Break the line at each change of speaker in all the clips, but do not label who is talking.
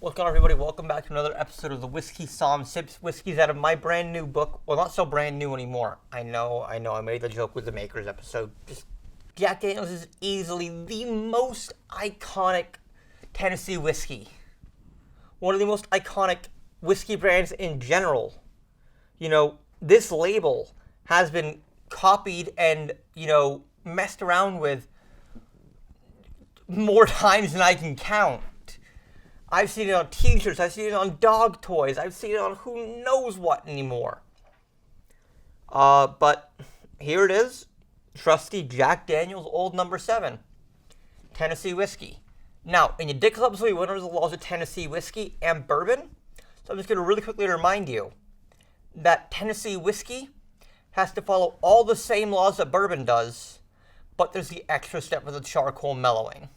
What's going on, everybody? Welcome back to another episode of the Whiskey Somm Sips. Whiskies out of my brand new book. Well, not so brand new anymore. I know. I made the joke with the Makers episode. Jack Daniel's is easily the most iconic Tennessee whiskey. One of the most iconic whiskey brands in general. You know, this label has been copied and, messed around with more times than I can count. I've seen it on t-shirts, I've seen it on dog toys, I've seen it on who knows what anymore. But here it is, trusty Jack Daniel's Old No. 7, Tennessee whiskey. Now, in your Dick Clubs, we went over the laws of Tennessee whiskey and bourbon. So I'm just going to really quickly remind you that Tennessee whiskey has to follow all the same laws that bourbon does, but there's the extra step of the charcoal mellowing.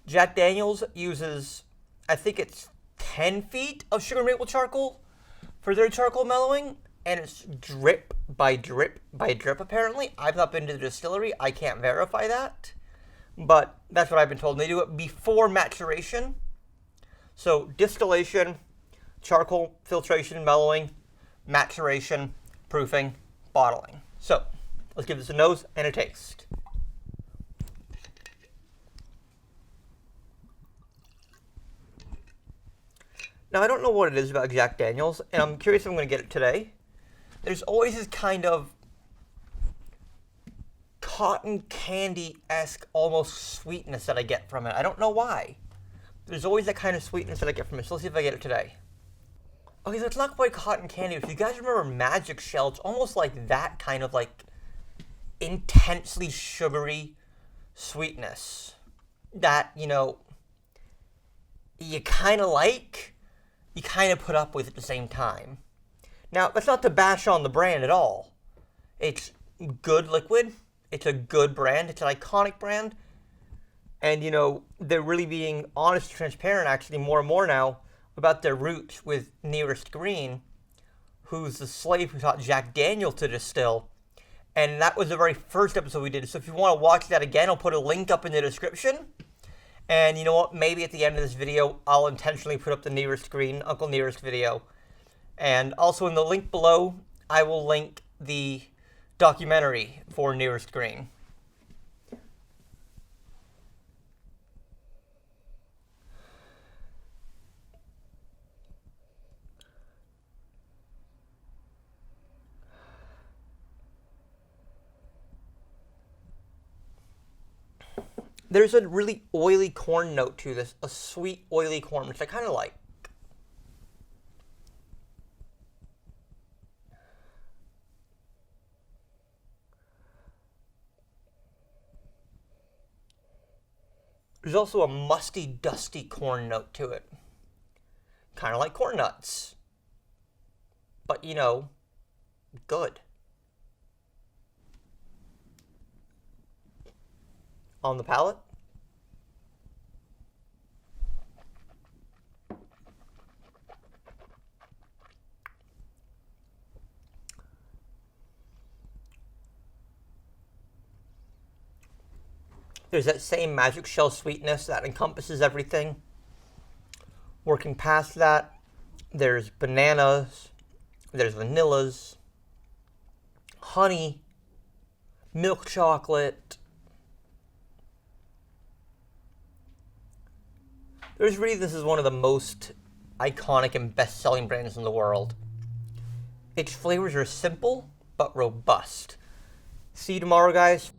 Jack Daniel's uses, I think it's 10 feet of sugar maple charcoal for their charcoal mellowing, and it's drip by drip by drip, apparently. I've not been to the distillery. I can't verify that, but that's what I've been told. And they do it before maturation. So distillation, charcoal filtration, mellowing, maturation, proofing, bottling. So let's give this a nose and a taste. Now, I don't know what it is about Jack Daniel's, and I'm curious if I'm going to get it today. There's always this kind of cotton candy-esque almost sweetness that I get from it. I don't know why. There's always that kind of sweetness that I get from it, so let's see if I get it today. Okay, so it's not quite cotton candy. If you guys remember Magic Shell, it's almost like that kind of like intensely sugary sweetness that, you kind of like, you kind of put up with at the same time. Now, that's not to bash on the brand at all. It's good liquid. It's a good brand. It's an iconic brand. And, they're really being honest and transparent, actually, more and more now about their roots with Nearest Green, who's the slave who taught Jack Daniel to distill. And that was the very first episode we did. So if you want to watch that again, I'll put a link up in the description. And you know what? Maybe at the end of this video, I'll intentionally put up the Nearest Green, Uncle Nearest video. And also in the link below, I will link the documentary for Nearest Green. There's a really oily corn note to this, a sweet, oily corn, which I kind of like. There's also a musty, dusty corn note to it. Kind of like corn nuts. But, good. On the palate. There's that same Magic Shell sweetness that encompasses everything. Working past that, there's bananas, there's vanillas, honey, milk chocolate. This is one of the most iconic and best-selling brands in the world. Its flavors are simple, but robust. See you tomorrow, guys.